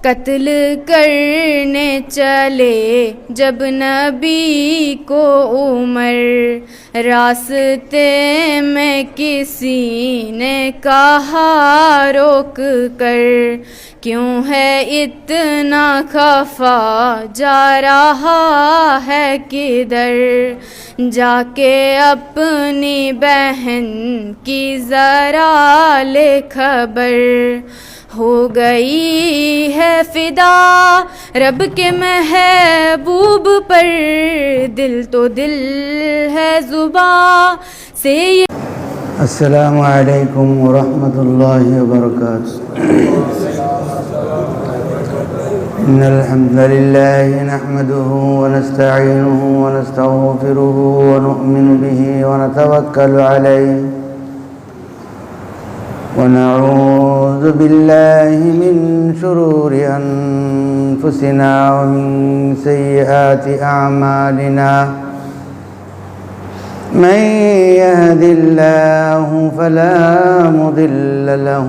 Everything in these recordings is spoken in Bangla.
कत्ल करने चले जब नबी को उमर, रास्ते में किसी ने कहा रोक कर, क्यों है इतना खफा जा रहा है किधर, जाके अपनी बहन की जरा ले खबर, हो गई है फिदा रब के महबूब पर, दिल तो दिल है जुबां से। अस्सलामु अलैकुम व रहमतुल्लाहि व बरकातुहू। इन्नल हम्दलिल्लाहि नहमदुहु व नस्तईनुहु व नस्तगफिरुहु व नु'मिनु बिही व नतवक्कलु अलैहि व नऊज़ु बिल्लाहि मिन शुरूरि अनफुसिना व मिन सय्यिआति अअमालिना। من يهد الله فلا مضل له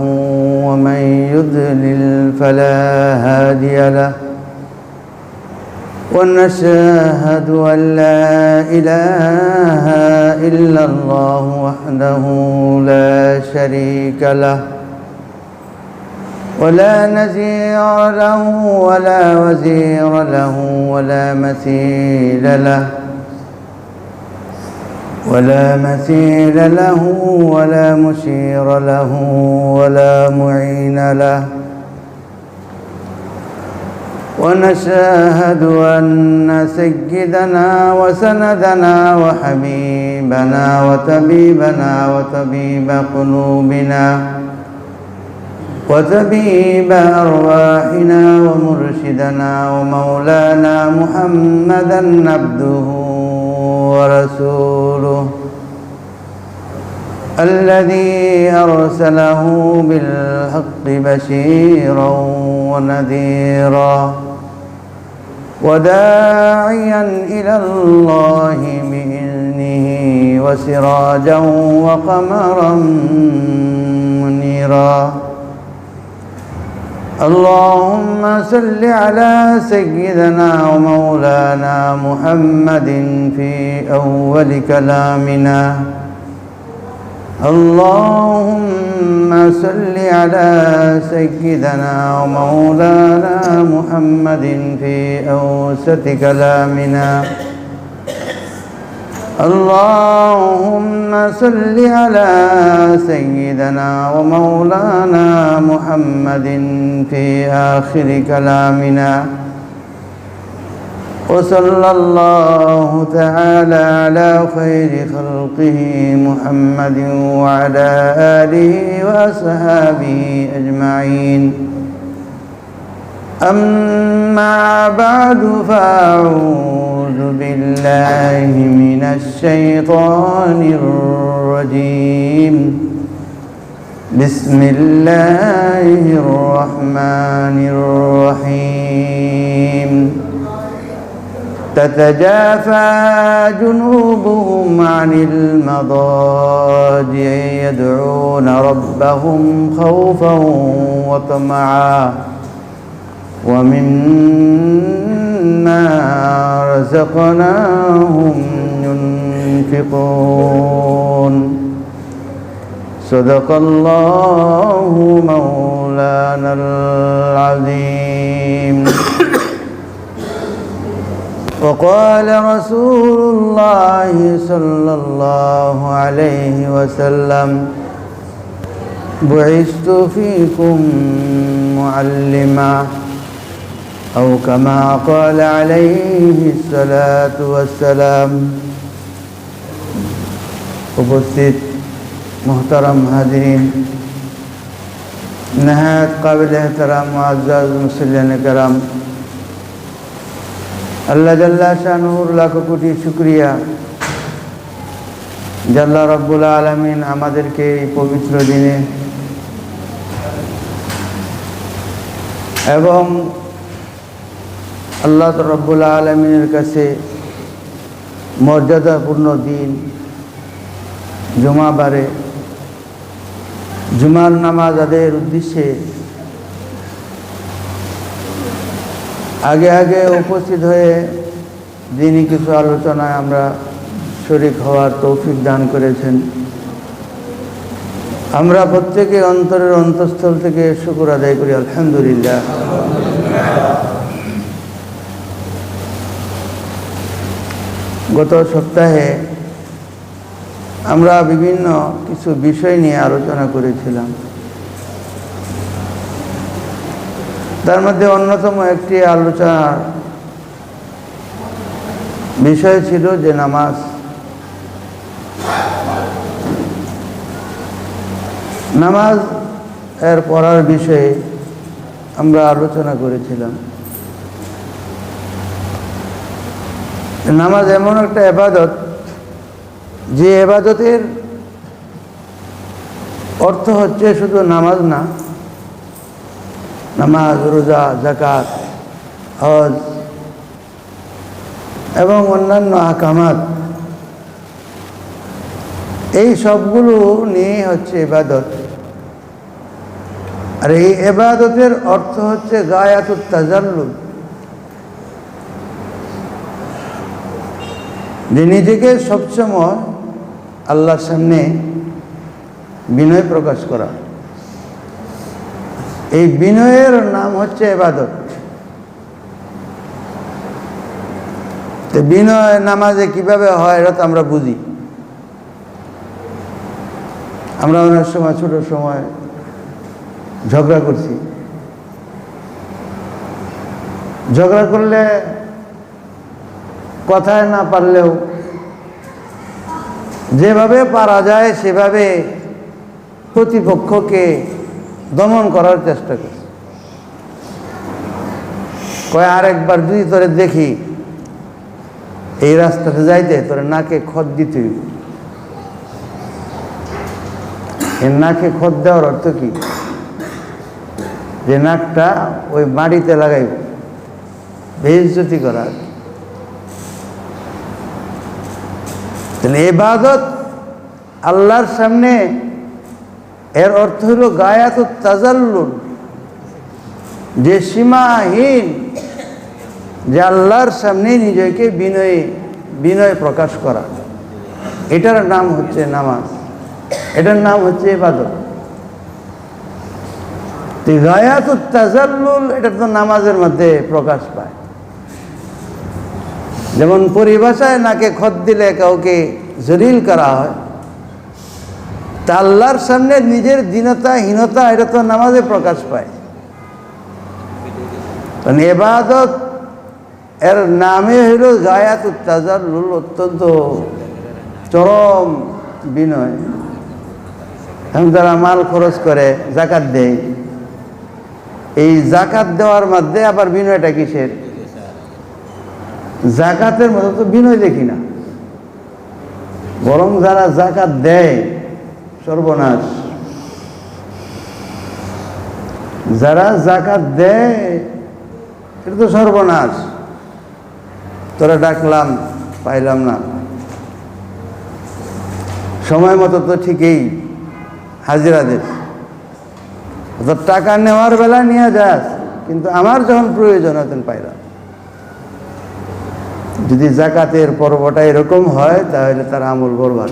ومن يضلل فلا هادي له، ونشهد أن لا إله إلا الله وحده لا شريك له ولا نزير له ولا وزير له ولا مثيل له ولا مثيل له ولا مشير له ولا معين له، ونشهد أن سيدنا وسندنا وحبيبنا وطبيبنا وطبيب قلوبنا وطبيب أرواحنا ومرشدنا ومولانا محمدا عبده ورسوله الذي أرسله بالحق بشيرا ونذيرا وداعيا إلى الله بإذنه وسراجا وقمرا منيرا. اللهم صل على سيدنا ومولانا محمد في أول كلامنا. اللهم صل على سيدنا ومولانا محمد في أوسط كلامنا. اللهم صل على سيدنا ومولانا محمد في آخر كلامنا. وصلى الله تعالى على خير خلقه محمد وعلى آله وأصحابه أجمعين. أما بعد فأعوذ بالله من الشيطان الرجيم. بسم الله الرحمن الرحيم. تتجافى جنوبهم عن المضاجع يدعون ربهم خوفا وطمعا ومما رزقناهم ينفقون. صدق الله مولانا العظيم. وقال رسول الله صلى الله عليه وسلم: بعثت فيكم معلما، أو كما قال عليه الصلاة والسلام। उपस्थित मोहतरम हाज़रीन, नहायत काबिल एहतराम मुअज़्ज़ज़ मुसल्लिन कराम, अल्लाह जल्ला शानुहुर लाख कोटी शुक्रिया जल्ला रब्बुल आलमीन আমাদেরকে এই পবিত্র দিনে এবং আল্লাহ রব্বুল আলমিনের কাছে মর্যাদাপূর্ণ দিন জুমাবারে জুমার নামাজ আদায়ের উদ্দেশ্যে আগে আগে উপস্থিত হয়ে দিনই কিছু আলোচনায় আমরা শরীক হওয়ার তৌফিক দান করেছেন। আমরা প্রত্যেকে অন্তরের অন্তঃস্থল থেকে শুকর আদায় করি, আলহামদুলিল্লাহ। গত সপ্তাহে আমরা বিভিন্ন কিছু বিষয় নিয়ে আলোচনা করেছিলাম। তার মধ্যে অন্যতম একটি আলোচনার বিষয় ছিল যে নামাজ। নামাজ এর পড়ার বিষয়ে আমরা আলোচনা করেছিলাম। নামাজ এমন একটা ইবাদত, যে ইবাদতের অর্থ হচ্ছে শুধু নামাজ না, নামাজ, রোজা, যাকাত, হজ এবং অন্যান্য আহকামাত, এই সবগুলো নিয়ে হচ্ছে ইবাদত। আর এই ইবাদতের অর্থ হচ্ছে গায়াতুত তাজাল্লুল, যে নিজেকে সবসময় আল্লাহর সামনে বিনয় প্রকাশ করা। এই বিনয়ের নাম হচ্ছে ইবাদত। তো বিনয় নামাজে কিভাবে হয় এটা তো আমরা বুঝি। আমরা অনেক সময় ছোট সময় ঝগড়া করছি। ঝগড়া করলে কথায় না পারলেও যেভাবে পারা যায় সেভাবে প্রতিপক্ষকে দমন করার চেষ্টা করছি। কয় আরেকবার যদি তোরে দেখি এই রাস্তাতে যাইতে, তোরে নাকে খত দিতে হইব। এর নাকে খত দেওয়ার অর্থ কি? যে নাকটা ওই মাটিতে লাগাইব, বেইজ্জতি করা। তাহলে ইবাদত আল্লাহর সামনে, এর অর্থ হলো গায়াতুত তাজাল্লুল, যে সীমাহীন, যে আল্লাহর সামনে নিজেকে বিনয় প্রকাশ করা। এটার নাম হচ্ছে নামাজ, এটার নাম হচ্ছে ইবাদত। তো গায়াতুত তাজাল্লুল এটা তো নামাজের মধ্যে প্রকাশ পায়। যেমন পরিভাষায় নাকে খত দিলে কাউকে জলিল করা হয়, তা আল্লাহর সামনে নিজের দীনতা, হীনতা, এটা তো নামাজে প্রকাশ পায়। কারণ ইবাদত এর নামে হইল গায়াতুত তাজাল্লুল, অত্যন্ত চরম বিনয়। এখন যারা মাল খরচ করে, যাকাত দেয়, এই যাকাত দেওয়ার মধ্যে আবার বিনয়টা কিসের? যাকাতের মতো তো বিনয় দেখি না। বরং যারা যাকাত দেয় সর্বনাশ। যারা যাকাত দেয় এটা তো সর্বনাশ। তোরা ডাকলাম, পাইলাম না, সময় মতো তো ঠিকই হাজিরা দিস, তোর টাকা নেওয়ার বেলা নিয়ে যাস, কিন্তু আমার যখন প্রয়োজন তখন পাইলাম। যদি যাকাতের পর্বটা এরকম হয় তাহলে তার আমল বরবাদ।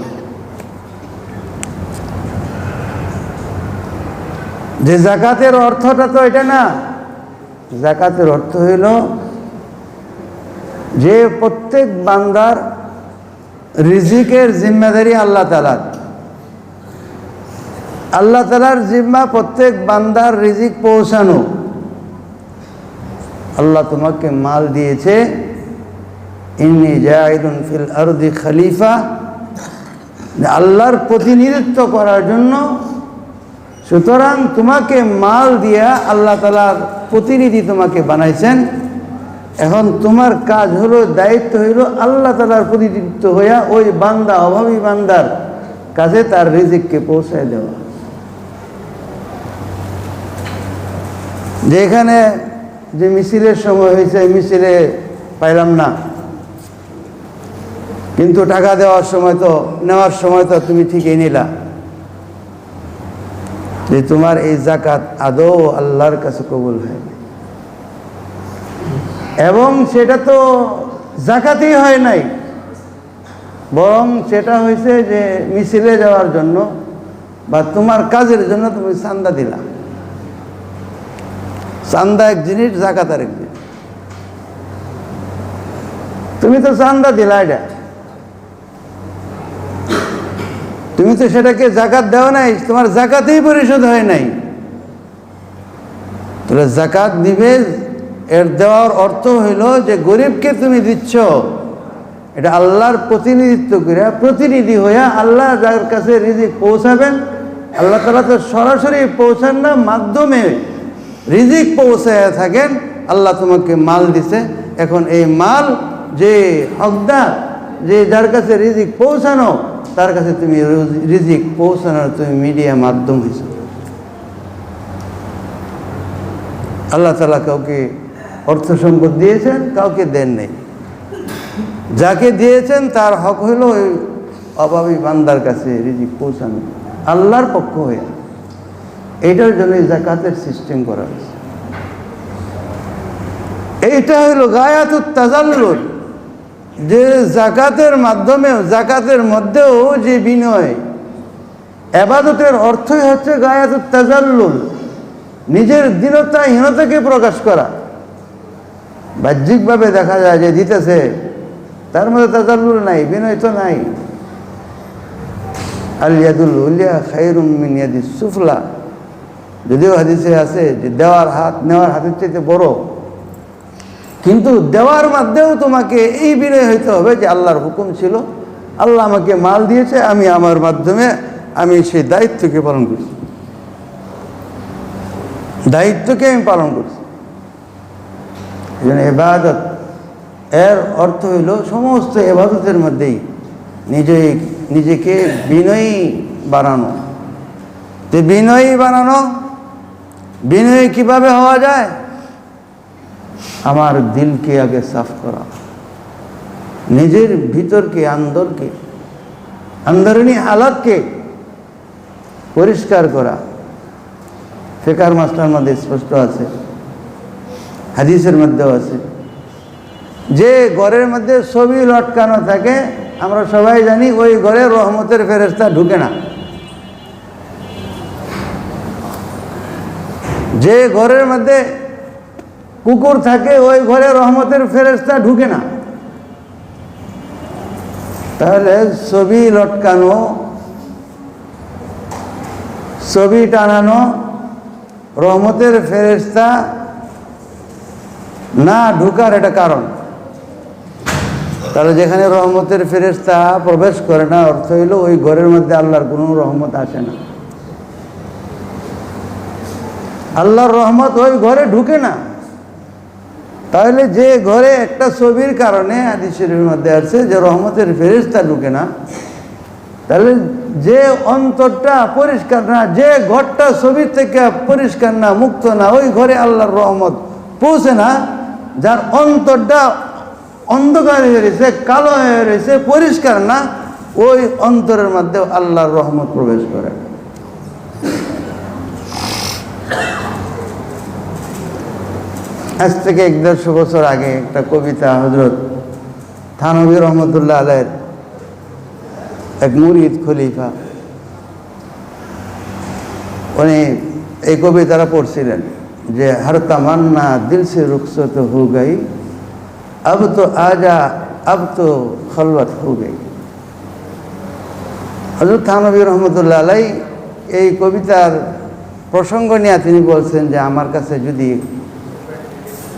যে যাকাতের অর্থটা তো এটা না। যাকাতের অর্থ হইল যে প্রত্যেক বান্দার রিজিকের জিম্মাদারি আল্লাহ তাআলার। আল্লাহ তাআলার জিম্মা প্রত্যেক বান্দার রিজিক পৌঁছানো। আল্লাহ তোমাকে মাল দিয়েছে, ইন্নী জাইলুন ফিল আরদি খলিফা, আল্লাহর প্রতিনিধিত্ব করার জন্য। সুতরাং তোমাকে মাল দিয়া আল্লাহ তাআলার প্রতিনিধি তোমাকে বানাইছেন। এখন তোমার কাজ হলো, দায়িত্ব হইল আল্লাহ তাআলার প্রতিনিধিত্ব হইয়া ওই বান্দা, অভাবী বান্দার কাছে তার রিজিককে পৌঁছায় দেওয়া। যেখানে যে মিছিলের সময় হয়েছে, মিছিলে পাইলাম না, কিন্তু টাকা দেওয়ার সময় তো, নেওয়ার সময় তো তুমি ঠিকই নিলা, যে তোমার এই যাকাত আদৌ আল্লাহর কাছে কবুল হয়। এবং সেটা তো জাকাতই হয় নাই, বরং সেটা হয়েছে যে মিছিলে যাওয়ার জন্য বা তোমার কাজের জন্য তুমি চান্দা দিলা। চান্দা এক জিনিস, জাকাত আর এক জিনিস। তুমি তো চান্দা দিলা, এটা তুমি তো সেটাকে জাকাত দেওয়া নাই, তোমার জাকাতেই পরিশোধ হয় নাই। তাহলে জাকাত দিবে, এর দেওয়ার অর্থ হইল যে গরিবকে তুমি দিচ্ছ, এটা আল্লাহর প্রতিনিধিত্ব করে, প্রতিনিধি হইয়া আল্লাহ যার কাছে রিজিক পৌঁছাবেন, আল্লাহ তাআলা তো সরাসরি পৌঁছান না, মাধ্যমে রিজিক পৌঁছায় থাকেন। আল্লাহ তোমাকে মাল দিছে, এখন এই মাল যে হকদার, যে যার কাছে রিজিক পৌঁছানো, তার কাছে তুমি রিজিক পৌঁছানোর তুমি মিডিয়া মাধ্যম হয়েছ। আল্লাহ তাআলা কাউকে অর্থ সম্পদ দিয়েছেন, কাউকে দেন নেই। যাকে দিয়েছেন তার হক হইল ওই অভাবী বান্দার কাছে রিজিক পৌঁছানো, আল্লাহর পক্ষ হয়ে। এইটার জন্য যাকাতের সিস্টেম করা হয়েছে। এইটা হইল গায়াতুত তাজাল্লুল, যে যাকাতের মাধ্যমেও, যাকাতের মধ্যেও যে বিনয়, ইবাদতের অর্থই হচ্ছে গায়াতুত তাজাল্লুল, নিজের দীনতাহীনতাকে প্রকাশ করা। বাহ্যিকভাবে দেখা যায় যে দিতেছে, তার মধ্যে তাজাল্লুল নাই, বিনয় তো নাই। আল ইয়াদুল উলিয়া খায়রুম মিন ইয়াদিস সুফলা, যদিও হাদিসে আছে যে দেওয়ার হাত নেওয়ার হাতের চাইতে বড়, কিন্তু দেওয়ার মাধ্যমেও তোমাকে এই বিনয় হইতে হবে যে আল্লাহর হুকুম ছিল, আল্লাহ আমাকে মাল দিয়েছে, আমি আমার মাধ্যমে আমি সেই দায়িত্বকে পালন করছি, দায়িত্বকে আমি পালন করছি। ইবাদত এর অর্থ হইল সমস্ত ইবাদতের মধ্যেই নিজেকে বিনয়ী বানানো। তো বিনয়ী বানানো, বিনয়ী কিভাবে হওয়া যায়? আমার দিলকে আগে সাফ করা, নিজের ভিতরকে, আন্দরুনি হালাতকে পরিষ্কার করা। ফিকার মাসলার মধ্যে স্পষ্ট আছে, হাদিসের মধ্যেও আছে, যে ঘরের মধ্যে ছবি লটকানো থাকে, আমরা সবাই জানি ওই ঘরে রহমতের ফেরেশতা ঢুকে না। যে ঘরের মধ্যে কুকুর থাকে, ওই ঘরে রহমতের ফেরেশতা ঢুকে না। তাহলে ছবি লটকানো, ছবি টানানো রহমতের ফেরেশতা না ঢুকার এটা কারণ। তাহলে যেখানে রহমতের ফেরেশতা প্রবেশ করে না, অর্থ হইল ওই ঘরের মধ্যে আল্লাহর কোনো রহমত আসে না, আল্লাহর রহমত ওই ঘরে ঢুকে না। তাহলে যে ঘরে একটা ছবির কারণে হাদিসের মধ্যে আছে যে রহমতের ফেরেশতা ঢুকে না, তাহলে যে অন্তরটা পরিষ্কার না, যে ঘরটা ছবির থেকে পরিষ্কার না, মুক্ত না, ওই ঘরে আল্লাহর রহমত পৌঁছে না। যার অন্তরটা অন্ধকার হয়ে রয়েছে, কালো হয়ে রয়েছে, পরিষ্কার না, ওই অন্তরের মধ্যে আল্লাহর রহমত প্রবেশ করে। আজ থেকে 150 বছর আগে একটা কবিতা হযরত থানভী রহমতুল্লাহ আলাইহির এক মুরিদ খলিফা, উনি এই কবিতাটা পড়ছিলেন যে হর তামান্না দিল সে রুখসত হো গই, अब तो आजा अब तो खलवत हो गई। হযরত থানভী রহমতুল্লাহ আলাইহি এই কবিতার প্রসঙ্গ নিয়ে তিনি বলছেন যে আমার কাছে যদি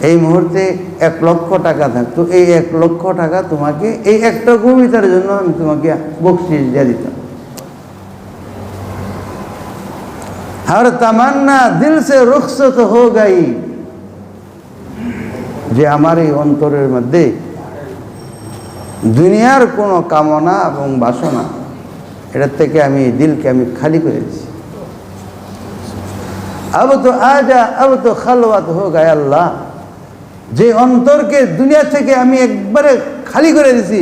এই মুহূর্তে 1 লক্ষ টাকা থাকতো, এই 1 লক্ষ টাকা তোমাকে এই একটা কবিতার জন্য আমি তোমাকে বকশিশ দিয়ে দিতাম। हर तमन्ना दिल से रुखसत हो गई, যে আমার এই অন্তরের মধ্যে দুনিয়ার কোনো কামনা এবং বাসনা, এটার থেকে আমি দিলকে আমি খালি করে দিয়েছি। अब तो आजा अब तो खलवत हो गया अल्लाह, যে অন্তরকে দুনিয়া থেকে আমি একবারে খালি করে দিছি,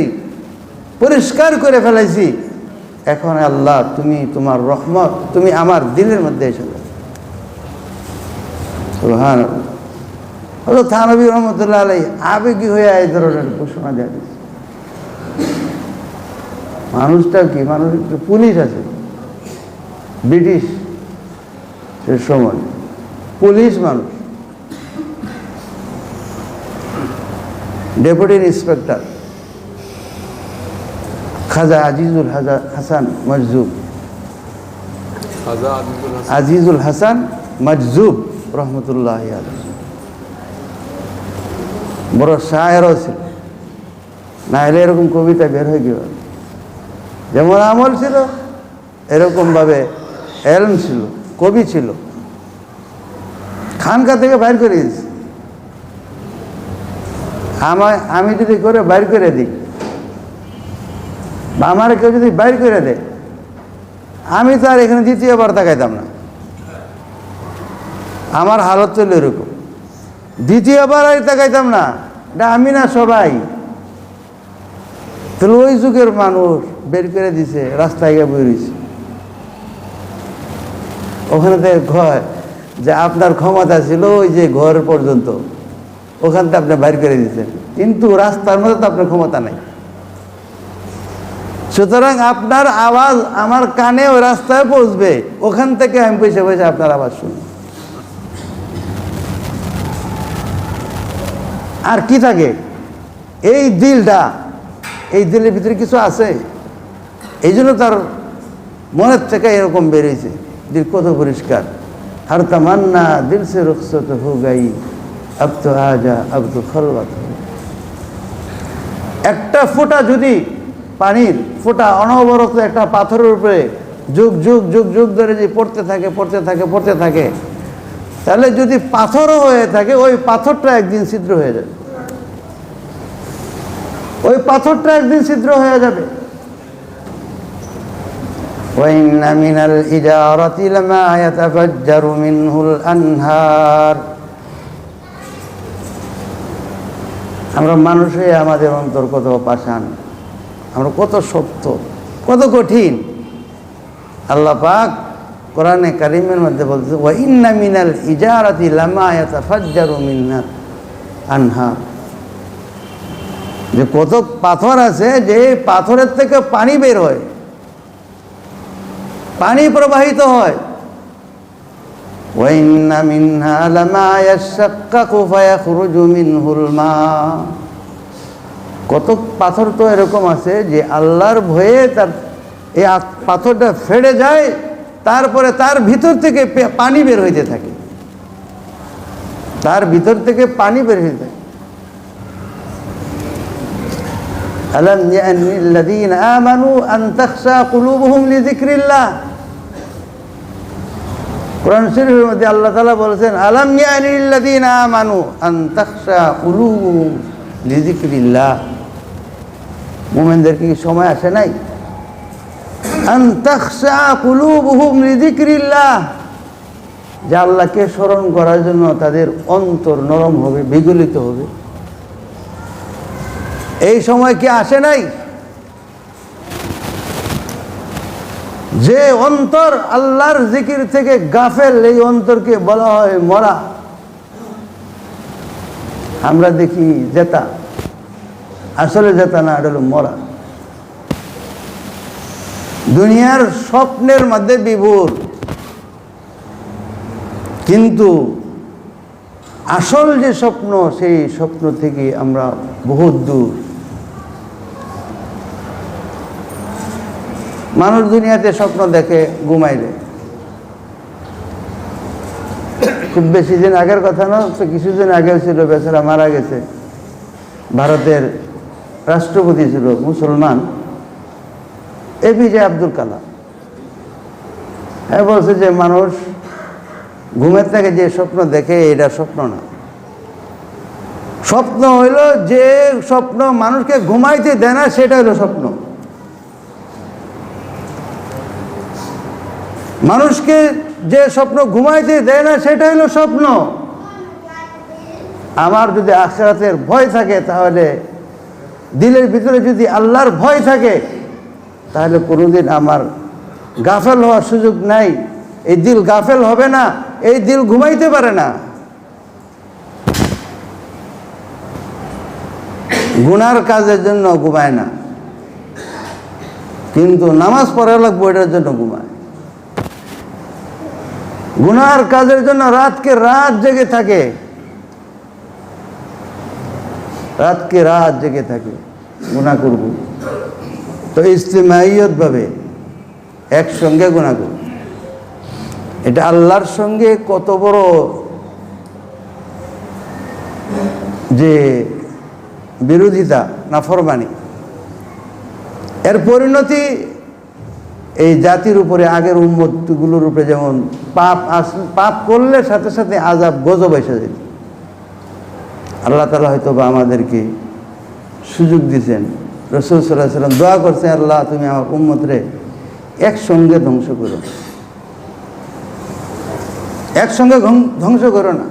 পরিষ্কার করে ফেলাইছি, এখন আল্লাহ তুমি তোমার রহমত তুমি আমার দিলের মধ্যে এসে যাও। সুবহানাল্লাহ। হলো থানবী রহমতুল্লাহ আলাই আবেগী হয়ে এই ধরনের ঘোষণা দেওয়া দিয়েছে। মানুষটা কি, মানুষ পুলিশ আছে, ব্রিটিশ সে সময় পুলিশ মানুষ, ডেপুটি ইন্সপেক্টর খাজা আজিজুল হাসান মজজুব, আজিজুল হাসান মজজুব রহমতুল্লাহ আলাইহি বড় শায়েরও ছিল, না হলে এরকম কবিতা বের হয়ে গেল। যেমন আমল ছিল এরকমভাবে এলম ছিল, কবি ছিল। খানকা থেকে বাইর করে দিয়েছে। আমি যদি করে বাইর করে দিই বা আমার কেউ যদি বাইর করে দেয়, আমি তো আর এখানে দ্বিতীয়বার তাকাইতাম না। আমার হালত চলে এরকম, দ্বিতীয়বার আর তাকাইতাম না। এটা আমি না, সবাই। তাহলে ওই যুগের মানুষ বের করে দিছে, রাস্তায় গিয়ে বেরিয়েছে। ওখানে কয় যে আপনার ক্ষমতা ছিল ওই যে ঘর পর্যন্ত, ওখান থেকে আপনি বাইর করে দিচ্ছেন, কিন্তু রাস্তার মধ্যে তো আপনার ক্ষমতা নাই। সুতরাং আপনার আওয়াজ আমার কানে ওই রাস্তায় পৌঁছবে, ওখান থেকে আমি বসে বসে আপনার আওয়াজ শুনি। আর কি থাকে এই দিলটা, এই দিলের ভিতরে কিছু আছে, এই জন্য তার মনের থেকে এরকম বেরিয়েছে। দিল কত পরিষ্কার। হর তামান্না দিল সে রুখসত হো গাই, আব তো আজা আব তো খলওয়াত। একটা ফোঁটা যদি পানির ফোঁটা অনবরত একটা পাথরের উপরে যুগ যুগ যুগ যুগ ধরে যে পড়তে থাকে পড়তে থাকে পড়তে থাকে, তাহলে যদি পাথরও হয়ে থাকে, ওই পাথরটা একদিন ছিদ্র হয়ে যাবে। ওই পাথরটা একদিন ছিদ্র হয়ে যাবে। وَإِنَّ مِنَ الْإِجَارَةِ لَمَا يَتَفَجَّرُ مِنْهُ الْأَنْهَارُ। আমরা মানুষ হয়ে আমাদের অন্তর কত পাষাণ, আমরা কত শক্ত, কত কঠিন। আল্লাহ পাক কোরআনে কারিমের মধ্যে বলছে وَإِنَّ مِنَ الْإِجَارَةِ لَمَا يَتَفَجَّرُ مِنْهُ الْأَنْهَارُ। যে কত পাথর আছে যে পাথরের থেকে পানি বের হয়, পানি প্রবাহিত হয়। وَإِنَّ مِنْهَا لَمَا يَشَّقَّقُ فَيَخْرُجُ مِنْهُ الْمَاءُ। কত পাথর তো এরকম আছে যে আল্লাহর ভয়ে তার এই পাথরটা ফেড়ে যায়, তারপরে তার ভিতর থেকে পানি বের হইতে থাকে, তার ভিতর থেকে পানি বের হইতে থাকে। ألم يأن للذين آمنوا أن تخشى قلوبهم لذكر الله। কোরআন শরীফের মধ্যে আল্লাহ তাআলা বলেছেন আলাম ইয়ানি লিল্লাযিনা আমানু আন তাখশা কুলুবুহুম লিযিকরিল্লাহ। মুমিনদের কি সময় আসে নাই? আন তাখশা কুলুবুহুম লিযিকরিল্লাহ, যে আল্লাহকে স্মরণ করার জন্য তাদের অন্তর নরম হবে, বিগলিত হবে। এই সময় কি আসে নাই? যে অন্তর আল্লাহর জিকির থেকে গাফেল, এই অন্তরকে বলা হয় মরা। আমরা দেখি জেতা, আসলে জেতা না, এটা হলো মরা। দুনিয়ার স্বপ্নের মধ্যে বিভোর, কিন্তু আসল যে স্বপ্ন, সেই স্বপ্ন থেকে আমরা বহুত দূর। মানুষ দুনিয়াতে স্বপ্ন দেখে ঘুমাইলে। খুব বেশি দিন আগের কথা না, তো কিছুদিন আগেও ছিল, বেচারা মারা গেছে। ভারতের রাষ্ট্রপতি ছিল মুসলমান, এপিজে আব্দুল কালাম। হ্যাঁ, বলছে যে মানুষ ঘুমের থেকে যে স্বপ্ন দেখে এটা স্বপ্ন না। স্বপ্ন হইল যে স্বপ্ন মানুষকে ঘুমাইতে দেয় না, সেটা হলো স্বপ্ন। মানুষকে যে স্বপ্ন ঘুমাইতে দেয় না, সেটা হলো স্বপ্ন। আমার যদি আখিরাতের ভয় থাকে, তাহলে দিলের ভিতরে যদি আল্লাহর ভয় থাকে, তাহলে কোনোদিন আমার গাফেল হওয়ার সুযোগ নাই। এই দিল গাফেল হবে না, এই দিল ঘুমাইতে পারে না। গুনার কাজের জন্য ঘুমায় না, কিন্তু নামাজ পড়া লাগবে এটার জন্য ঘুমায়। গুনার কাজের জন্য রাতকে রাত জেগে থাকে, রাতকে রাত জেগে থাকে, গুনাহ করব। তো ইজতিমাইয়ত ভাবে একসঙ্গে গুনাহ করব, এটা আল্লাহর সঙ্গে কত বড় যে বিরোধিতা, নাফরমানি। এর পরিণতি এই জাতির উপরে, আগের উম্মতগুলোর উপরে যেমন পাপ করলে সাথে সাথে আযাব গজব এসে যেত। আল্লাহ তাআলা হয়তো বা আমাদেরকে সুযোগ দিয়েছেন। রাসূল সাল্লাল্লাহু আলাইহি ওয়াসাল্লাম দোয়া করছেন, আল্লাহ তুমি আমার উম্মতরে একসঙ্গে ধ্বংস করো, একসঙ্গে ধ্বংস করো না।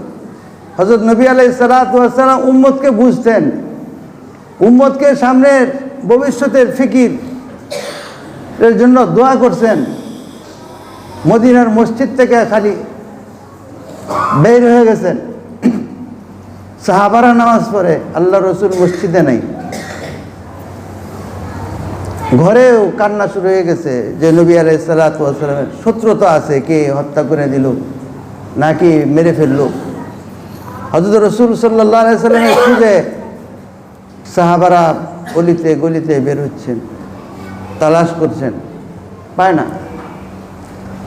হযরত নবী আলাইহিস সালাতু ওয়াস সালাম উম্মতকে বুঝতেন, উম্মতকে সামনের ভবিষ্যতের ফিকির এর জন্য দোয়া করছেন। মদিনার মসজিদ থেকে খালি বের হয়ে গেছেন, সাহাবারা নামাজ পড়ে, আল্লাহ রসুল মসজিদে নাই। ঘরেও কান্না শুরু হয়ে গেছে যে নবী আলাইহিস সালাতু ওয়াস সালামের শত্রুতা আছে, কে হত্যা করে দিল নাকি মেরে ফেললো। হযরত রাসূল সাল্লাল্লাহু আলাইহি সাল্লামের খুঁজে সাহাবারা গলিতে গলিতে বের হচ্ছেন, তালাশ করছেন, পায় না।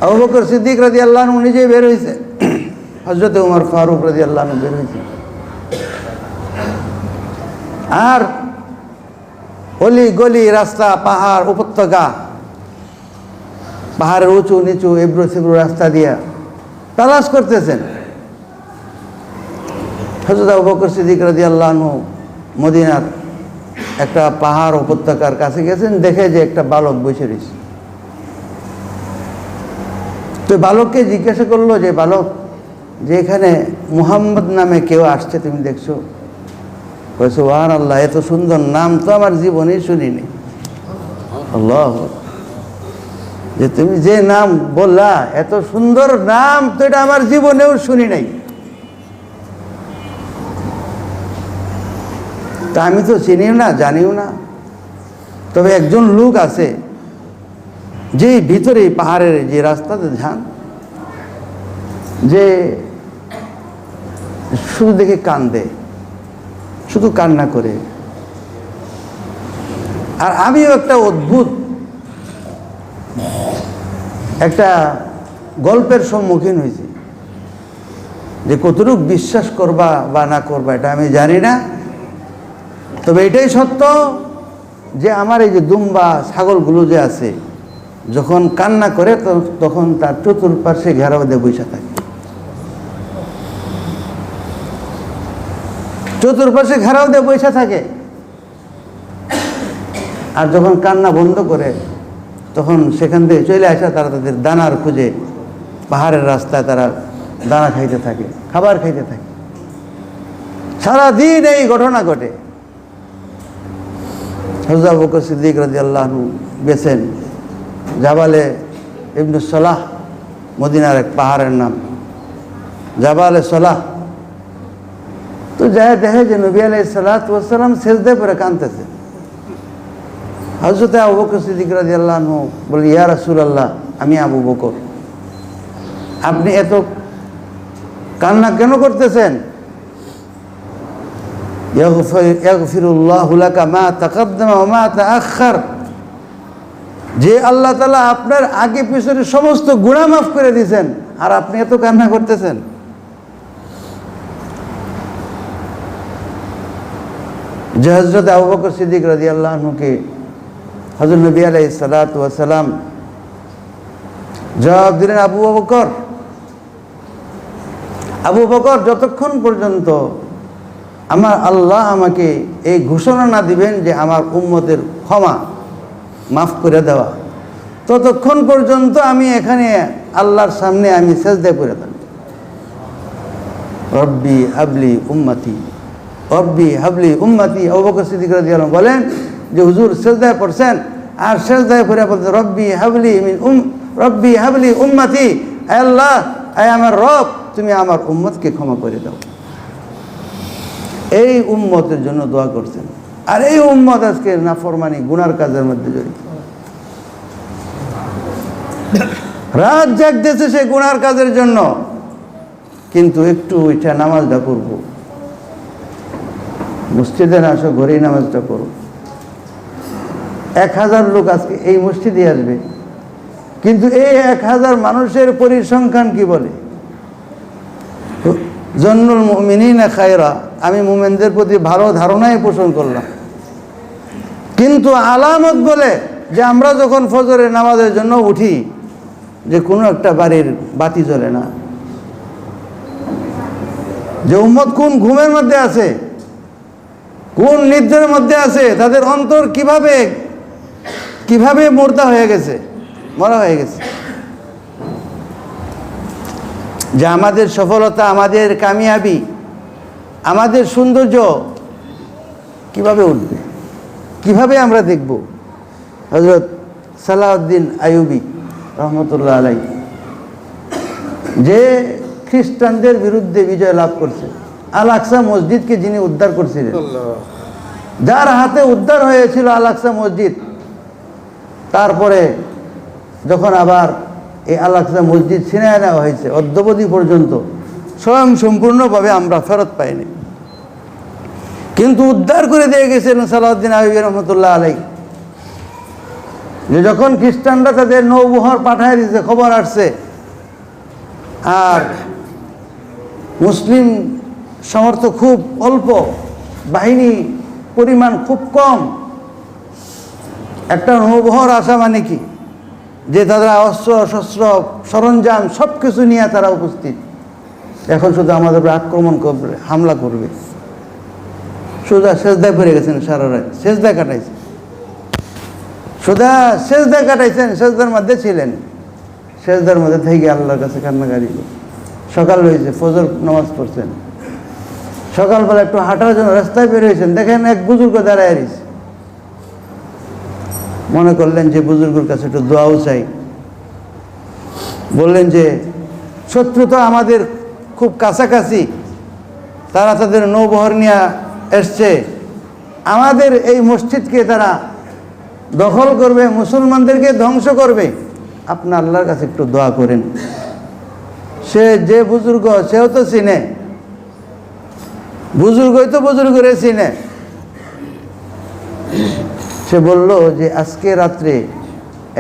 আবু বকর সিদ্দিক রাদিয়াল্লাহু আনহু নিজে বের হয়েছে, হযরত ওমর ফারুক রাদিয়াল্লাহু আনহু বের হয়েছে। আর অলি গলি, রাস্তা, পাহাড়, উপত্যকা, পাহাড়ের উঁচু নিচু এবড়ো খেবড়ো রাস্তা দিয়া তালাশ করতেছেন। হযরত আবু বকর সিদ্দিক রাদিয়াল্লাহু আনহু মদিনার একটা পাহাড় উপত্যকার কাছে গেছেন, দেখে যে একটা বালক বসে রয়েছে। তো বালককে জিজ্ঞাসা করলো যে, বালক, যে এখানে মুহাম্মদ নামে কেউ আসছে তুমি দেখছো? কইছে, সুবহানাল্লাহ, এত সুন্দর নাম তো আমার জীবনেই শুনিনি। আল্লাহ, যে তুমি যে নাম বললা, এত সুন্দর নাম তো এটা আমার জীবনেও শুনি নাই। তা আমি তো চিনিও না, জানিও না, তবে একজন লোক আছে যে ভিতরে পাহাড়ের যে রাস্তাতে যান, যে শুধু দেখে কান্দে, শুধু কান্না করে। আর আমিও একটা অদ্ভুত একটা গল্পের সম্মুখীন হয়েছি, যে কতটুকু বিশ্বাস করবা বা না করবা এটা আমি জানি না, তবে এটাই সত্য যে আমার এই যে দুম্বা ছাগলগুলো যে আছে, যখন কান্না করে তখন তার চতুর্পাশে ঘেরাও দিয়ে বসে থাকে, চতুর্পাশে ঘেরাও দিয়ে বসে থাকে। আর যখন কান্না বন্ধ করে তখন সেখান থেকে চলে আসা তারা তাদের দানার খুঁজে পাহাড়ের রাস্তায় তারা দানা খাইতে থাকে, খাবার খাইতে থাকে। সারাদিন এই ঘটনা ঘটে। হযরত আবু বকর সিদ্দিক রাদিয়াল্লাহু আনহু গেছেন জাবালে ইবনে সলাহ, মদিনার এক পাহাড়ের নাম জাবালে সলাহ। তো যায় দেখে যে নবী আলাইহিস সালাতু ওয়াস সালাম সিজদায় পড়ে কাঁদতেছে। হযরত আবু বকর সিদ্দিক রাদিয়াল্লাহু আনহু বলে, ইয়া রাসূলুল্লাহ, আমি আবু বকর, আপনি এত কান্না কেন করতেছেন? ইয়াগফিরুল্লাহু লাকা মা তাকাদ্দামা ওয়া মা তাআখার, যে আল্লাহ তাআলা আপনার আগে পিছনে সমস্ত গুনাহ মাফ করে দিয়েছেন, আর আপনি এত কান্না করতেছেন। যে হযরত আবু বকর সিদ্দিক রাদিয়াল্লাহু আনহুকে হযরত নবী আলাইহিস সালাতু ওয়াস সালাম জবাব দিলেন, আবু বকর, যতক্ষণ পর্যন্ত আমার আল্লাহ আমাকে এই ঘোষণা না দিবেন যে আমার উম্মতের ক্ষমা মাফ করে দেওয়া, ততক্ষণ পর্যন্ত আমি এখানে আল্লাহর সামনে আমি সিজদায় পড়ে থাকব। রব্বি হাবলি উম্মতি, রব্বি হাবলি উম্মতি। আবু বকর সিদ্দিক রাদিয়াল্লাহু আনহু বলেন যে হুজুর সিজদায় পড়ছেন, আর সিজদায় পড়ে বলতে, রব্বি হাবলি উম্মতি, আয় আল্লাহ, আয় আমার রব, তুমি আমার উম্মতকে ক্ষমা করে দাও। এই উম্মতের জন্য দোয়া করছেন। আর এই উম্মত আজকে নাফরমানি গুনার কাজের মধ্যে জড়িত, রাত জাগতেছে সে গুনার কাজের জন্য, কিন্তু একটু এটা নামাজটা করব, মসজিদে না আসো ঘরেই নামাজটা করো। 1000 লোক আজকে এই মসজিদে আসবে, কিন্তু এই 1000 মানুষের পরিসংখ্যান কি বলে? জন্নুল মুমিনিনা খায়রা, আমি মুমিনদের প্রতি ভালো ধারণাই পোষণ করলাম, কিন্তু আলামত বলে যে আমরা যখন ফজরের নামাজের জন্য উঠি, যে কোনো একটা বাড়ির বাতি জ্বলে না, যে উম্মত কোন ঘুমের মধ্যে আছে, কোন নিদ্রার মধ্যে আছে, তাদের অন্তর কিভাবে মুর্দা হয়ে গেছে, মরা হয়ে গেছে। যে আমাদের সফলতা, আমাদের কামিয়াবি, আমাদের সৌন্দর্য কিভাবে উঠবে, কিভাবে আমরা দেখব? হযরত সালাউদ্দিন আইয়ুবী রহমতুল্লাহ আলাইহি, যে খ্রিস্টানদের বিরুদ্ধে বিজয় লাভ করছে, আল আকসা মসজিদকে যিনি উদ্ধার করছিলেন, যার হাতে উদ্ধার হয়েছিল আল আকসা মসজিদ, তারপরে যখন আবার এই আল আকসা মসজিদ ছিনিয়ে নেওয়া হয়েছে, অদ্যাবধি পর্যন্ত স্বয়ং সম্পূর্ণভাবে আমরা ফেরত পাইনি, কিন্তু উদ্ধার করে দিয়ে গেছিলেন সালাউদ্দিন আইয়ুবী রহমতুল্লাহ আলাইহি। যে যখন খ্রিস্টানরা তাদের নৌবহর পাঠায় দিয়েছে, খবর আসছে, আর মুসলিম সমর্থ খুব অল্প, বাহিনী পরিমাণ খুব কম, একটা নৌবহর আসা মানে কি, যে তারা অস্ত্র শস্ত্র সরঞ্জাম সব কিছু নিয়ে তারা উপস্থিত, এখন শুধু আমাদের উপরে আক্রমণ করবে, হামলা করবে। সোজা সেজদায় পড়ে গেছেন, সারা রাত সেজদায় কাটাইছেন, সোজা সেজদায় কাটাইছেন, সেজদার মধ্যে ছিলেন, সেজদার মধ্যে থেকে আল্লাহর কাছে কান্নাকারি। সকাল হয়েছে, ফজর নামাজ পড়ছেন, সকালবেলা একটু হাঁটার জন্য রাস্তায় বের হয়েছেন, দেখেন এক বুজুর্গ দাঁড়ায় রয়েছে, মনে করলেন যে বুজুর্গের কাছে একটু দোয়াও চাই। বললেন যে শত্রু তো আমাদের খুব কাছাকাছি, তারা তাদের নৌবহর নিয়ে এসছে, আমাদের এই মসজিদকে তারা দখল করবে, মুসলমানদেরকে ধ্বংস করবে, আপনি আল্লাহর কাছে একটু দোয়া করেন। সে যে বুজুর্গ, সেও তো চিনে, বুজুর্গই তো বুজুর্গরে চিনে। সে বলল যে আজকে রাত্রে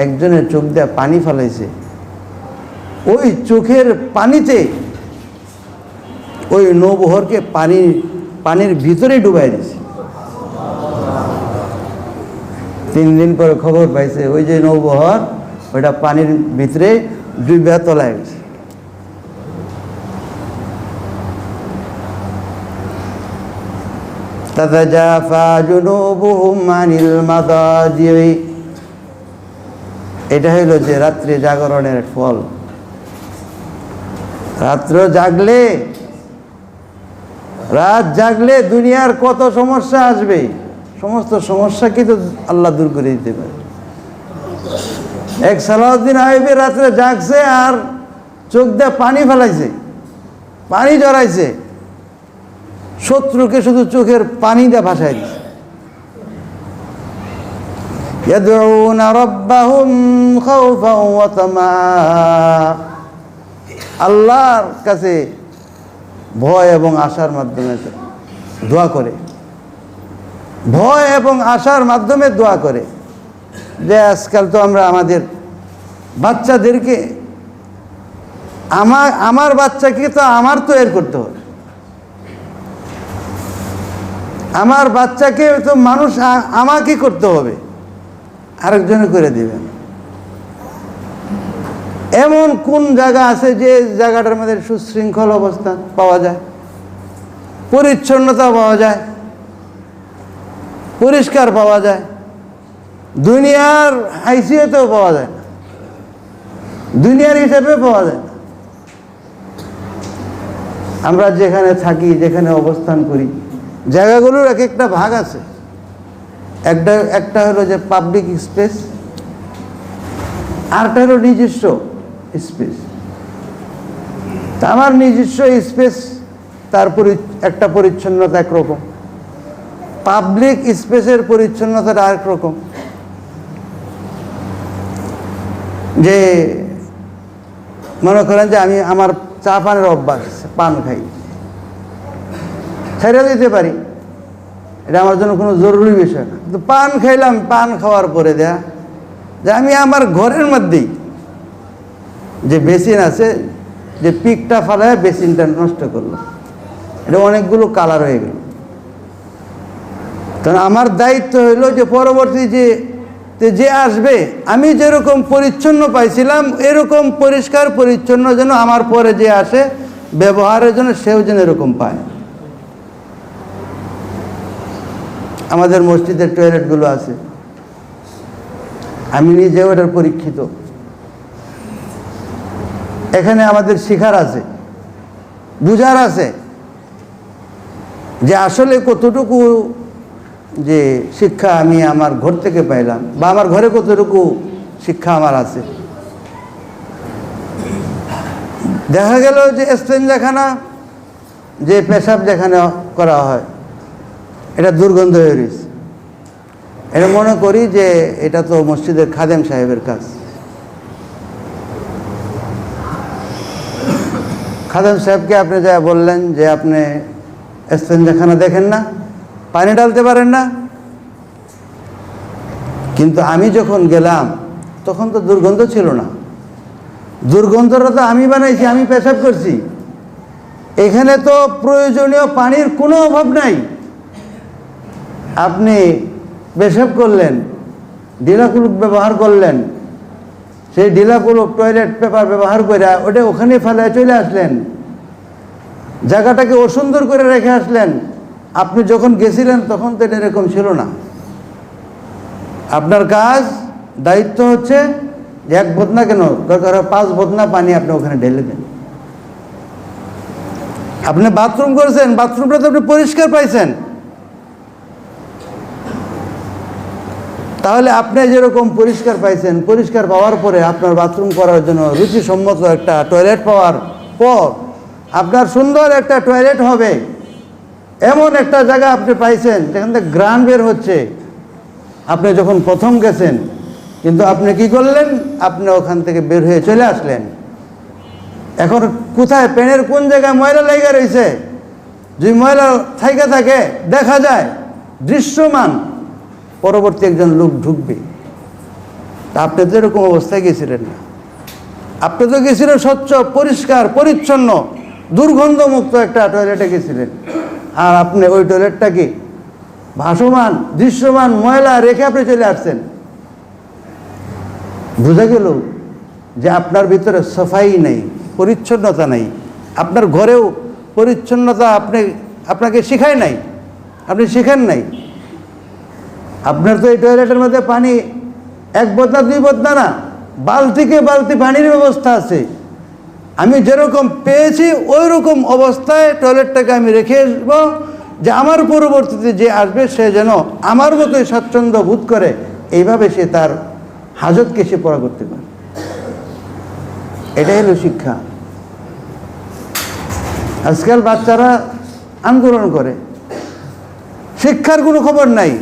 একজনের চোখ দিয়ে পানি ফেলাইছে, ওই চোখের পানিতে ওই নৌবহরকে পানির ভিতরে ডুবাই দিয়েছে। 3 দিন পরে খবর পাইছে ওই যে নৌবহর, ওইটা পানির ভিতরে ডুবে তলায় গেছে। তাতাজাফা জুনুবুহুম আনিল মাদাজি'i, এটা হইল যে রাত্রে জাগরণের ফল। রাত জাগলে দুনিয়ার কত সমস্যা আসবে, সমস্ত সমস্যা কিন্তু আল্লাহ দূর করে দিতে পারে। এক সালাউদ্দিন আইয়ুবী রাত্রে জাগছে আর চোখ দিয়ে পানি ফেলাইছে, পানি জড়াইছে, শত্রুকে শুধু চোখের পানি দিয়ে ভাসায় দিছে। ইয়াদউনা রাব্বাহুম খাউফান ওয়া তামা, আল্লাহর কাছে ভয় এবং আশার মাধ্যমে দোয়া করে, ভয় এবং আশার মাধ্যমে দোয়া করে। যে আজকাল তো আমরা আমাদের বাচ্চাদেরকে, আমার বাচ্চাকে তো আমার তৈরি করতে হবে, আমার বাচ্চাকে তো মানুষ আমাকে করতে হবে, আরেকজনে করে দিবেন। এমন কোন জায়গা আছে যে জায়গাটার মধ্যে সুশৃঙ্খল অবস্থান পাওয়া যায়, পরিচ্ছন্নতা পাওয়া যায়, পরিষ্কার পাওয়া যায়? দুনিয়ার হাইসিয়তেও পাওয়া যায় না, দুনিয়ার হিসাবে পাওয়া যায় না। আমরা যেখানে থাকি, যেখানে অবস্থান করি, জায়গাগুলোর এক একটা ভাগ আছে। একটা হলো যে পাবলিক স্পেস, আরটা হলো নিজস্ব স্পেস। আমার নিজস্ব স্পেস, তার একটা পরিচ্ছন্নতা একরকম, পাবলিক স্পেসের পরিচ্ছন্নতাটা আরেক রকম। যে মনে করেন যে আমি আমার চা পানের অভ্যাস, পান খাই, ছেড়ে দিতে পারি, এটা আমার জন্য কোনো জরুরি বিষয় না। কিন্তু পান খাইলাম, পান খাওয়ার পরে দেয়া যে আমি আমার ঘরের মধ্যেই যে বেসিন আছে, যে পিকটা ফালায় বেসিনটা নষ্ট করলো, এটা অনেকগুলো কালার হয়ে গেল। কারণ আমার দায়িত্ব হইল যে পরবর্তী যে আসবে, আমি যেরকম পরিচ্ছন্ন পাইছিলাম এরকম পরিষ্কার পরিচ্ছন্ন যেন আমার পরে যে আসে ব্যবহারের জন্য সেও যেন এরকম পায়। আমাদের মসজিদের টয়লেটগুলো আছে, আমি নিজেও এটার পরীক্ষিত। এখানে আমাদের শিখার আছে, বুঝার আছে যে আসলে কতটুকু যে শিক্ষা আমি আমার ঘর থেকে পাইলাম, বা আমার ঘরে কতটুকু শিক্ষা আমার আছে। দেখা গেল যে এস্তেঞ্জাখানা, যে পেশাব যেখানে করা হয়, এটা দুর্গন্ধ হয়ে রয়েছে। এটা মনে করি যে এটা তো মসজিদের খাদেম সাহেবের কাজ। খাদেম সাহেবকে আপনি যা বললেন যে আপনি এস্তেঞ্জাখানা দেখেন না, পানি ঢালতে পারেন না, কিন্তু আমি যখন গেলাম তখন তো দুর্গন্ধ ছিল না। দুর্গন্ধটা তো আমি বানাইছি, আমি পেশাব করছি। এখানে তো প্রয়োজনীয় পানির কোনো অভাব নাই। আপনি পেশাব করলেন, ডিলাকুলুক ব্যবহার করলেন, সেই ডিলাকুলুক টয়লেট পেপার ব্যবহার করে ওটা ওখানে ফেলে চলে আসলেন, জায়গাটাকে অসুন্দর করে রেখে আসলেন। আপনি যখন গেছিলেন তখন তো এটা এরকম ছিল না। আপনার কাজ, দায়িত্ব হচ্ছে যে 1 বদনা কেন, দরকার 5 বদনা পানি আপনি ওখানে ঢেলে দেন। আপনি বাথরুম করেছেন, বাথরুমটা তো আপনি পরিষ্কার পাইছেন। তাহলে আপনি যেরকম পরিষ্কার পাইছেন, পরিষ্কার পাওয়ার পরে আপনার বাথরুম করার জন্য রুচিসম্মত একটা টয়লেট পাওয়ার পর আপনার সুন্দর একটা টয়লেট হবে, এমন একটা জায়গা আপনি পাইছেন যেখান থেকে গ্রান বের হচ্ছে। আপনি যখন প্রথম গেছেন, কিন্তু আপনি কি করলেন, আপনি ওখান থেকে বের হয়ে চলে আসলেন। এখন কোথায় পেনের কোন জায়গায় ময়লা লেগে রয়েছে, যদি ময়লা থাইকা থাকে দেখা যায়, দৃশ্যমান, পরবর্তী একজন লোক ঢুকবে। তা আপনি তো এরকম অবস্থায় গেছিলেন না। আপনি তো গেছিলেন স্বচ্ছ, পরিষ্কার, পরিচ্ছন্ন, দুর্গন্ধমুক্ত একটা টয়লেটে গেছিলেন। আর আপনি ওই টয়লেটটাকে ভাসমান, দৃশ্যমান ময়লা রেখে আপনি চলে আসছেন। বোঝা গেল যে আপনার ভিতরে সাফাই নেই, পরিচ্ছন্নতা নেই। আপনার ঘরেও পরিচ্ছন্নতা আপনাকে শিখায় নাই, আপনি শিখেন নাই। আপনার তো এই টয়লেটের মধ্যে পানি 1 বদনা 2 বদনা না, বালতিকে বালতি পানির ব্যবস্থা আছে। আমি যেরকম পেয়েছি ওই রকম অবস্থায় টয়লেটটাকে আমি রেখে আসবো, যে আমার পরবর্তীতে যে আসবে সে যেন আমার মতোই স্বাচ্ছন্দ্য বোধ করে, এইভাবে সে তার হাজতকে সে পুরা করতে পারে। এটাই হলো শিক্ষা। আজকাল বাচ্চারা আন্দোলন করে, শিক্ষার কোনো খবর নাই,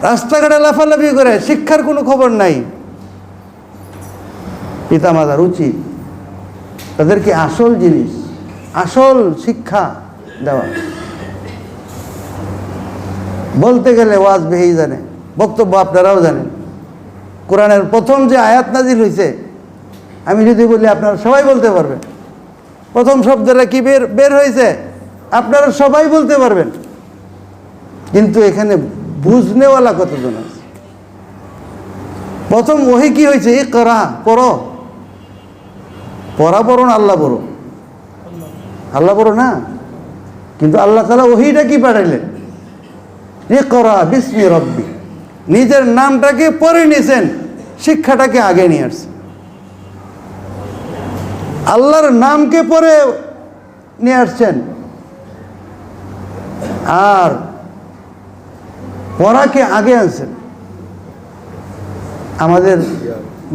রাস্তাঘাটে লাফালাফি করে, শিক্ষার কোনো খবর নাই। পিতামাতার উচিত তাদেরকে আসল জিনিস, আসল শিক্ষা দেওয়া। বলতে গেলে ওয়াজ বেহেই জানে, বক্তব্য আপনারাও জানেন। কোরআনের প্রথম যে আয়াত নাজিল হয়েছে, আমি যদি বলি আপনারা সবাই বলতে পারবেন। প্রথম শব্দটা কি বের হয়েছে আপনারা সবাই বলতে পারবেন, কিন্তু এখানে বুঝনেওয়ালা কতজন আছে? প্রথম ওহী কি হয়েছে? ইকরা, পড়ো। পড়া পড়ো না আল্লাহ পড়ো, আল্লাহ পড়ো না। কিন্তু আল্লাহ তাআলা ওহীটা কি পাঠাইলেন? ইকরা বিসমি রব্বি। নিজের নামটাকে পরে নিয়েছেন, শিক্ষাটাকে আগে নিয়ে আসছেন। আল্লাহর নামকে পরে নিয়ে আসছেন, আর পড়াকে আগে আনছেন। আমাদের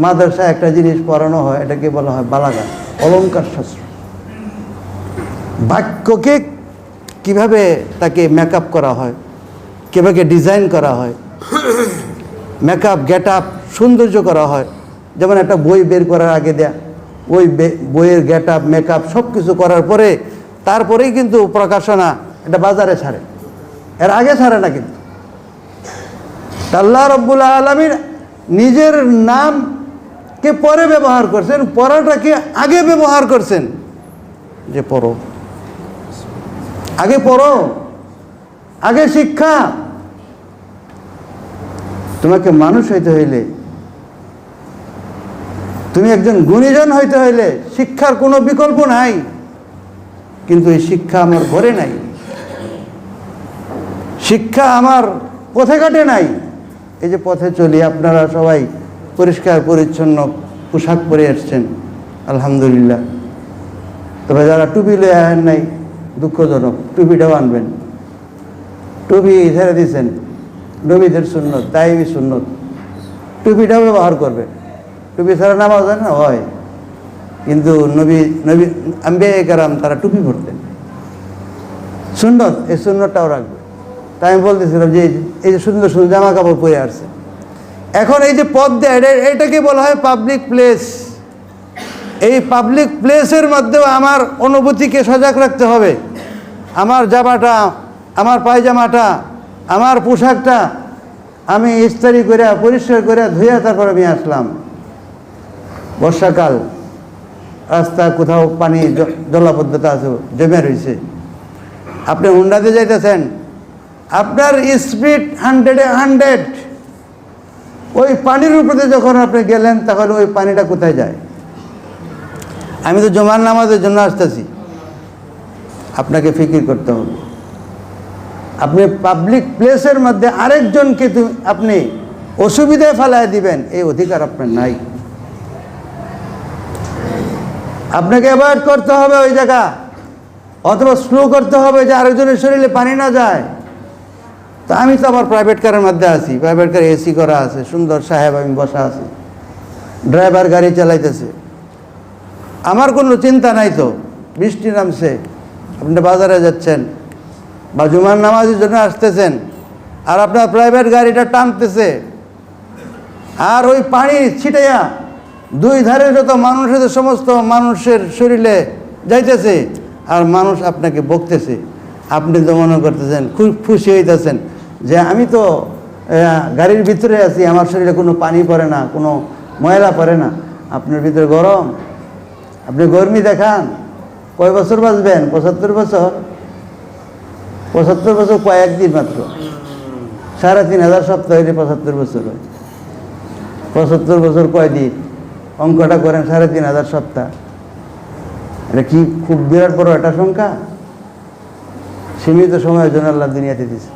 মাদ্রাসায় একটা জিনিস পড়ানো হয়, এটাকে বলা হয় বালাগাত, অলংকার শাস্ত্র। বাক্যকে কিভাবে তাকে মেকআপ করা হয়, কীভাবে ডিজাইন করা হয়, মেকআপ গেট আপ সৌন্দর্য করা হয়। যেমন একটা বই বের করার আগে দেয়া ওই বইয়ের গেট আপ মেকআপ সব কিছু করার পরে তারপরেই কিন্তু প্রকাশনা এটা বাজারে ছাড়ে, এর আগে ছাড়ে না। কিন্তু আল্লাহ রব্বুল আলামিন নিজের নামকে পরে ব্যবহার করছেন, পড়াটাকে আগে ব্যবহার করছেন, যে পড়ো, আগে পড়ো, আগে শিক্ষা। তোমাকে মানুষ হইতে হইলে, তুমি একজন গুণীজন হইতে হইলে শিক্ষার কোনো বিকল্প নাই। কিন্তু এই শিক্ষা আমার ঘরে নাই, শিক্ষা আমার পথে ঘাটে নাই। এই যে পথে চলি, আপনারা সবাই পরিষ্কার পরিচ্ছন্ন পোশাক পরে এসছেন, আলহামদুলিল্লাহ। তবে যারা টুপি লয়ে আনেন নাই, দুঃখজনক, টুপিটাও আনবেন। টুপি ছেড়ে দিয়েছেন, নবীদের সুন্নত, দাইবি সুন্নত, টুপিটাও ব্যবহার করবে। টুপি ছাড়া নামাজ হয় না, হয়, কিন্তু নবী আম্বিয়া কেরাম তারা টুপি পরতেন, সুন্নত, এই সুন্নতটাও রাখবে। তাই আমি বলতেছিলাম যে এই যে সুন্দর সুন্দর জামা কাপড় পরে আসছে, এখন এই যে পথ দেয়, এটাকে বলা হয় পাবলিক প্লেস। এই পাবলিক প্লেসের মধ্যেও আমার অনুভূতিকে সজাগ রাখতে হবে। আমার জামাটা, আমার পায়জামাটা, আমার পোশাকটা আমি ইস্ত্রি করে পরিষ্কার করে ধুয়ে তারপর আমি আসলাম। বর্ষাকাল, রাস্তা কোথাও পানি জলাবদ্ধতা আছে, জমে রয়েছে, আপনি হুন্ডাতে যাইতেছেন, আপনার স্পিড 100 ওই পানির উপরে যখন আপনি গেলেন তখন ওই পানিটা কোথায় যায়? আমি তো জুমার নামাজের জন্য আসতেছি, আপনাকে ফিকির করতে হবে। আপনি পাবলিক প্লেসের মধ্যে আরেকজনকে আপনি অসুবিধায় ফেলায় দিবেন, এই অধিকার আপনার নাই। আপনাকে অ্যাভয়েড করতে হবে ওই জায়গা, অথবা স্লো করতে হবে যে আরেকজনের শরীরে পানি না যায়। তো আমি তো আবার প্রাইভেট কারের মধ্যে আছি, প্রাইভেট কার এসি করা আছে, সুন্দর সাহেব আমি বসা আছি, ড্রাইভার গাড়ি চালাইতেছে, আমার কোনো চিন্তা নাই। তো বৃষ্টি নামছে, আপনি বাজারে যাচ্ছেন বা জুমার নামাজের জন্য আসতেছেন, আর আপনার প্রাইভেট গাড়িটা টানতেছে, আর ওই পানি ছিটাইয়া দুই ধারে যত মানুষের, সমস্ত মানুষের শরীরে যাইতেছে, আর মানুষ আপনাকে বকতেছে। আপনি তো মনে করতেছেন, খুব খুশি হইতেছেন যে আমি তো গাড়ির ভিতরে আছি, আমার শরীরে কোনো পানি পড়ে না, কোনো ময়লা পড়ে না। আপনার ভিতরে গরম, আপনি গরমি দেখান। কয় বছর বাঁচবেন? 75 বছর। 75 বছর কয়েকদিন মাত্র, 3500 সপ্তাহ হইলে 75 বছর হয়। 75 বছর কয়দিন? অঙ্কটা করেন, 3500 সপ্তাহ। এটা কি খুব বিরাট বড় একটা সংখ্যা? সীমিত সময়ের জন্য আল্লাহ দুনিয়াতে দিছে,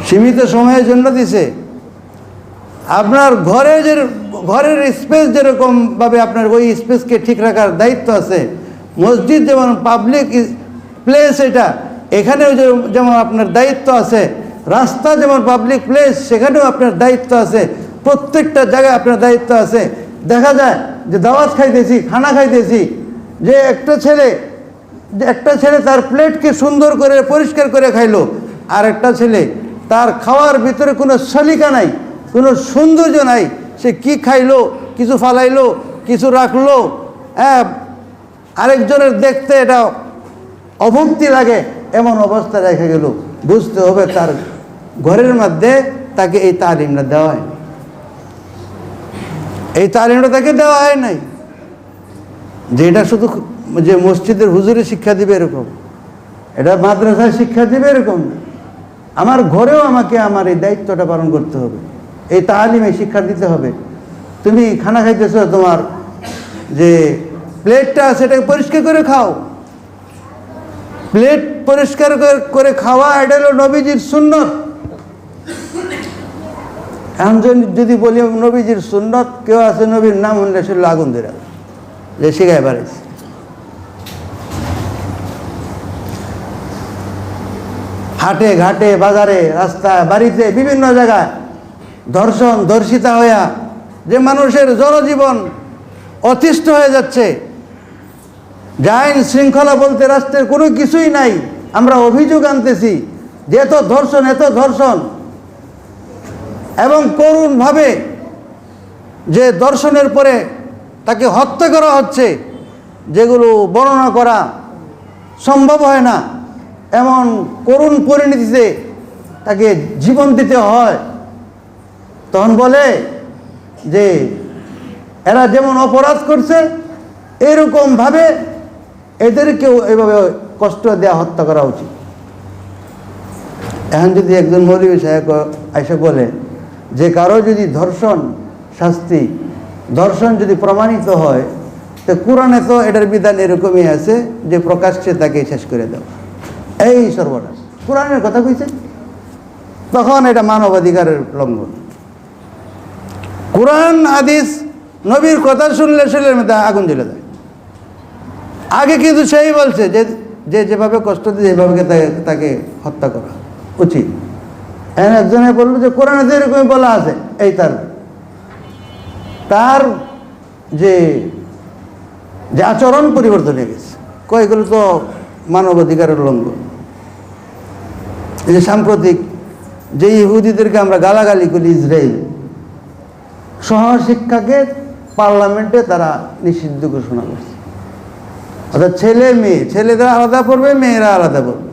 সীমিত সময়ের জন্য দিছে। আপনার ঘরের স্পেস যেরকমভাবে আপনার ওই স্পেসকে ঠিক রাখার দায়িত্ব আছে, মসজিদ যেমন পাবলিক প্লেস, এখানেও যেমন আপনার দায়িত্ব আছে, রাস্তা যেমন পাবলিক প্লেস সেখানেও আপনার দায়িত্ব আছে, প্রত্যেকটা জায়গায় আপনার দায়িত্ব আছে। দেখা যায় যে দাওয়াত খাইতেছি, খানা খাইতেছি, যে একটা ছেলে তার প্লেটকে সুন্দর করে পরিষ্কার করে খাইলো, আর একটা ছেলে তার খাওয়ার ভিতরে কোনো সলিকা নাই, কোনো সৌন্দর্য নাই, সে কি খাইলো, কিছু ফালাইলো, কিছু রাখলো, হ্যাঁ, আরেকজনের দেখতে এটা অভক্তি লাগে, এমন অবস্থা রেখে গেল। বুঝতে হবে তার ঘরের মধ্যে তাকে এই তালিমটা দেওয়া হয়, এই তালিমটা তাকে দেওয়া হয় নাই। যে এটা শুধু যে মসজিদের হুজুরে শিক্ষা দিবে এরকম, এটা মাদ্রাসায় শিক্ষা দিবে এরকম, আমার ঘরেও আমাকে আমার এই দায়িত্বটা পালন করতে হবে, এই তালিমে শিক্ষা দিতে হবে। তুমি খানা খাইতেছ, তোমার যে প্লেটটা সেটাকে পরিষ্কার করে খাও। প্লেট পরিষ্কার করে খাওয়া, এটা হলো নবীজির সুন্নত। এখন যদি বলি নবীজির সুন্নত, কেউ আছে নবীর নাম শুনলে সেগুলো আগুন ধরে যে শিখায় পারিস। হাটে ঘাটে, বাজারে, রাস্তায়, বাড়িতে, বিভিন্ন জায়গায় ধর্ষিতা হইয়া যে মানুষের জনজীবন অতিষ্ঠ হয়ে যাচ্ছে, যে আইন শৃঙ্খলা বলতে রাষ্ট্রের কোনো কিছুই নাই। আমরা অভিযোগ আনতেছি যে এত ধর্ষণ এবং করুণভাবে যে ধর্ষণের পরে তাকে হত্যা করা হচ্ছে, যেগুলো বর্ণনা করা সম্ভব হয় না, এমন করুণ পরিণতিতে তাকে জীবন দিতে হয়। তখন বলে যে এরা যেমন অপরাধ করছে এরকমভাবে এদেরকেও এভাবে কষ্ট দেওয়া, হত্যা করা উচিত। এখন যদি একজন মৌলবী সাহেব এসে বলে যে কারো যদি ধর্ষণ যদি প্রমাণিত হয়, তো কোরআনে তো এটার বিধান এরকমই আছে যে প্রকাশ্যে তাকে শেষ করে দাও, এই সর্বনাশ, কোরআনের কথা কইছে। তখন এটা মানবাধিকারের লঙ্ঘন। কোরআন হাদিস নবীর কথা শুনলে শরীরের মধ্যে আগুন জ্বলে যায়। আগে কিন্তু সেই বলছে যে যেভাবে কষ্ট দিয়ে যেভাবে তাকে হত্যা করা উচিত। এখন একজনে বললো যে কোরআনে তো এরকমই বলা আছে, এই তার যে আচরণ পরিবর্তন হয়ে গেছে। এগুলো তো মানবাধিকারের লঙ্ঘন। এই যে সাম্প্রতিক যে ইহুদিদেরকে আমরা গালাগালি করি, ইসরায়েল সহশিক্ষাকে পার্লামেন্টে তারা নিষিদ্ধ ঘোষণা করছে। অর্থাৎ ছেলে মেয়ে, ছেলেদের আলাদা পড়বে, মেয়েরা আলাদা পড়বে।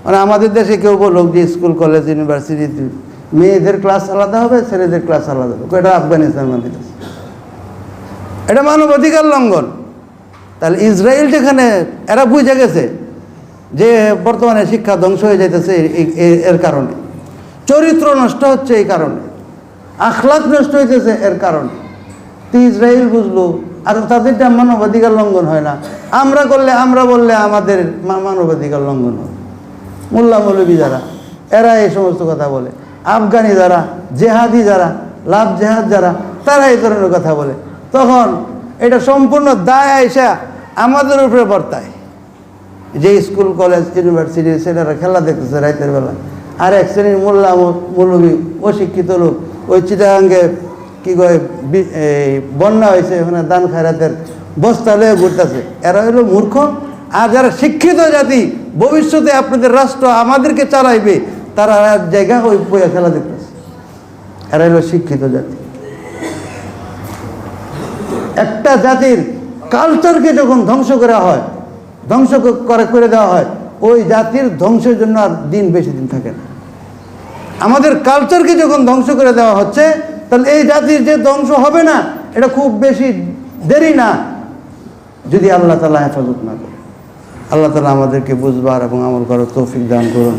মানে আমাদের দেশে কেউ বলুক যে স্কুল কলেজ ইউনিভার্সিটিতে মেয়েদের ক্লাস আলাদা হবে, ছেলেদের ক্লাস আলাদা হবে, এটা আফগানিস্তান মানতে আছে, এটা মানবাধিকার লঙ্ঘন। তাহলে ইসরায়েল যেখানে এরা বুঝে গেছে যে বর্তমানে শিক্ষা ধ্বংস হয়ে যাইতেছে এর কারণে, চরিত্র নষ্ট হচ্ছে এই কারণে, আখলাক নষ্ট হইতেছে এর কারণে, তো ইসরায়েল বুঝলো আর তাদেরটা মানবাধিকার লঙ্ঘন হয় না। আমরা বললে আমাদের মানবাধিকার লঙ্ঘন হবে। মোল্লা মৌলবী যারা এরা এই সমস্ত কথা বলে, আফগানি যারা, জেহাদি যারা, লাভ জেহাদ যারা, তারা এই ধরনের কথা বলে। তখন এটা সম্পূর্ণ দায় আইসা আমাদের উপরে বর্তায়। যে স্কুল কলেজ ইউনিভার্সিটির ছেলেরা খেলা দেখতেছে রাতের বেলা, আর এক শ্রেণীর মোল্লা মৌলবী অশিক্ষিত লোক ওই চিটাগাঙ্গে কি কয় বন্যা হয়েছে, ওখানে দান খায়রাতের বস্তা লয়ে ঘুরতেছে। এরা হলো মূর্খ। আর যারা শিক্ষিত জাতি, ভবিষ্যতে আপনাদের রাষ্ট্র আমাদেরকে চালাইবে, তারা এক জায়গা ওই বইয়া খেলা দেখতেছে। এরা হলো শিক্ষিত জাতি। একটা জাতির কালচারকে যখন ধ্বংস করা হয়, করে দেওয়া হয়, ওই জাতির ধ্বংসের জন্য আর বেশি দিন থাকে না। আমাদের কালচারকে যখন ধ্বংস করে দেওয়া হচ্ছে, তাহলে এই জাতির যে ধ্বংস হবে না, এটা খুব বেশি দেরি না, যদি আল্লাহ তাআলা হেফাজত না করে। আল্লাহ তাআলা আমাদেরকে বুঝবার এবং আমল করার তৌফিক দান করুন।